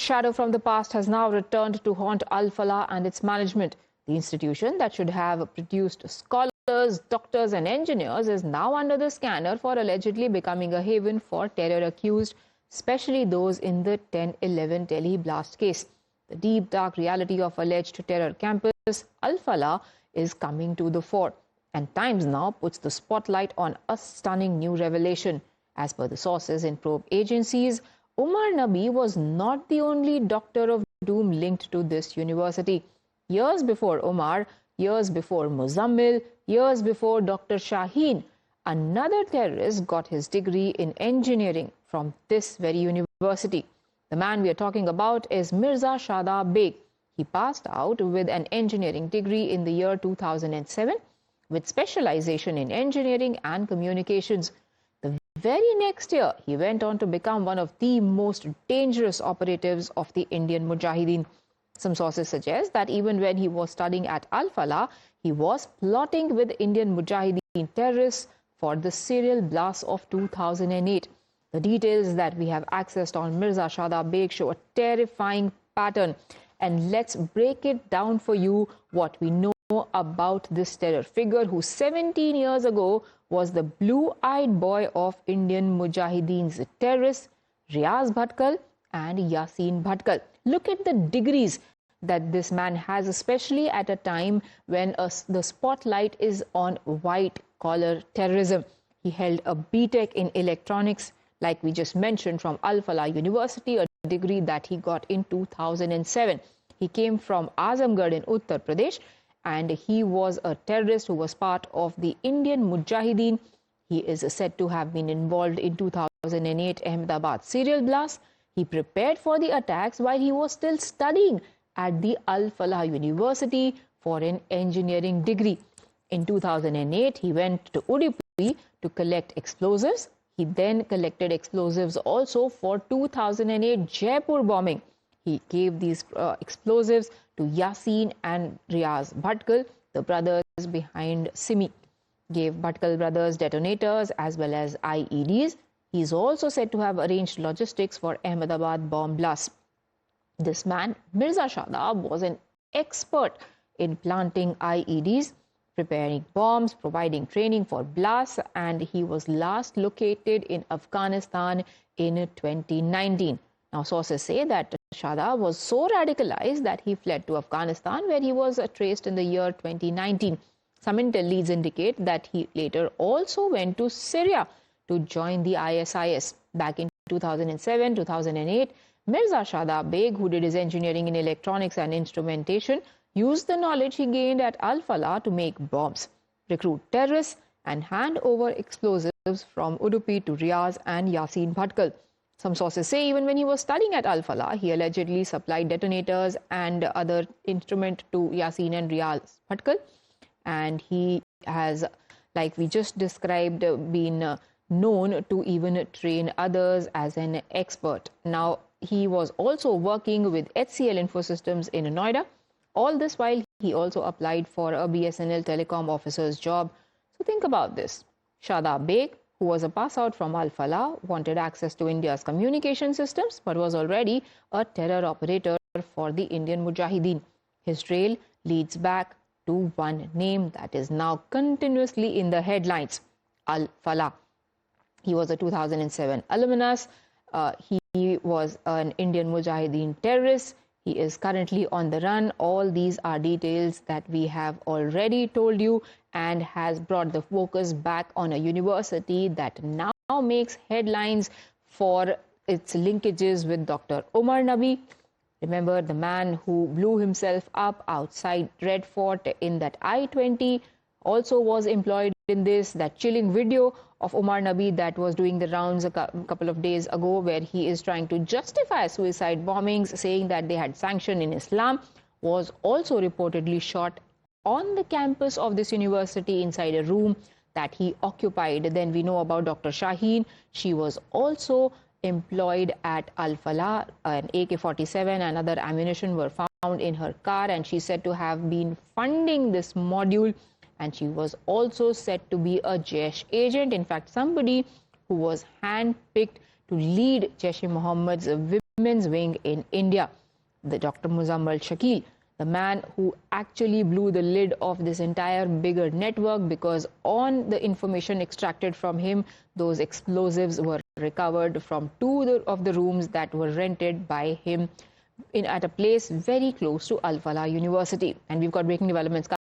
shadow from the past has now returned to haunt Al-Falah and its management. The institution that should have produced scholars, doctors and engineers is now under the scanner for allegedly becoming a haven for terror accused, especially those in the 10/11 Delhi blast case. The deep, dark reality of alleged terror campus, Al-Falah, is coming to the fore. And Times now puts the spotlight on a stunning new revelation. As per the sources in probe agencies, Umar Nabi was not the only doctor of doom linked to this university. Years before Umar, years before Muzammil, years before Dr. Shaheen, another terrorist got his degree in engineering from this very university. The man we are talking about is Mirza Shadab Baig. He passed out with an engineering degree in the year 2007 with specialization in engineering and communications. The very next year, he went on to become one of the most dangerous operatives of the Indian Mujahideen. Some sources suggest that even when he was studying at Al-Falah, he was plotting with Indian Mujahideen terrorists for the serial blast of 2008. The details that we have accessed on Mirza Shadab Baig show a terrifying pattern. And let's break it down for you what we know about this terror figure who 17 years ago was the blue-eyed boy of Indian Mujahideen's terrorists, Riaz Bhatkal and Yasin Bhatkal. Look at the degrees that this man has, especially at a time when the spotlight is on white-collar terrorism. He held a B.Tech in electronics, like we just mentioned, from Al-Falah University, a degree that he got in 2007. He came from Azamgarh in Uttar Pradesh, and he was a terrorist who was part of the Indian Mujahideen. He is said to have been involved in 2008 Ahmedabad serial blast. He prepared for the attacks while he was still studying at the Al-Falah University for an engineering degree. In 2008, he went to Udupi to collect explosives. He then collected explosives also for 2008 Jaipur bombing. He gave these explosives to Yasin and Riaz Bhatkal, the brothers behind Simi. Gave Bhatkal brothers detonators as well as IEDs. He is also said to have arranged logistics for Ahmedabad bomb blast. This man, Mirza Shadab, was an expert in planting IEDs, preparing bombs, providing training for blasts, and he was last located in Afghanistan in 2019. Now, sources say that Shadab was so radicalized that he fled to Afghanistan, where he was traced in the year 2019. Some intel leads indicate that he later also went to Syria to join the ISIS. Back in 2007-2008, Mirza Shadab Baig, who did his engineering in electronics and instrumentation, used the knowledge he gained at Al-Falah to make bombs, recruit terrorists, and hand over explosives from Udupi to Riaz and Yasin Bhatkal. Some sources say even when he was studying at Al-Falah, he allegedly supplied detonators and other instrument to Yasin and Riaz Bhatkal. And he has, like we just described, been known to even train others as an expert. Now, he was also working with HCL Infosystems in Noida. All this while, he also applied for a BSNL telecom officer's job. So think about this. Shadab Baig, who was a pass-out from Al-Falah, wanted access to India's communication systems, but was already a terror operator for the Indian Mujahideen. His trail leads back to one name that is now continuously in the headlines, Al-Falah. He was a 2007 alumnus. He was an Indian Mujahideen terrorist. He is currently on the run. All these are details that we have already told you and has brought the focus back on a university that now makes headlines for its linkages with Dr. Umar Nabi. Remember the man who blew himself up outside Red Fort in that I-20 also was employed in this. That chilling video of Umar Nabi that was doing the rounds a couple of days ago, where he is trying to justify suicide bombings, saying that they had sanction in Islam, was also reportedly shot on the campus of this university inside a room that he occupied. Then we know about Dr. Shaheen. She was also employed at Al-Falah. An AK-47 and other ammunition were found in her car, and she's said to have been funding this module. And she was also said to be a Jaish agent. In fact, somebody who was handpicked to lead Jaish-e-Mohammed's women's wing in India. The Dr. Muzammal Shakil, the man who actually blew the lid off this entire bigger network, because on the information extracted from him, those explosives were recovered from two of the rooms that were rented by him at a place very close to Al-Falah University. And we've got breaking developments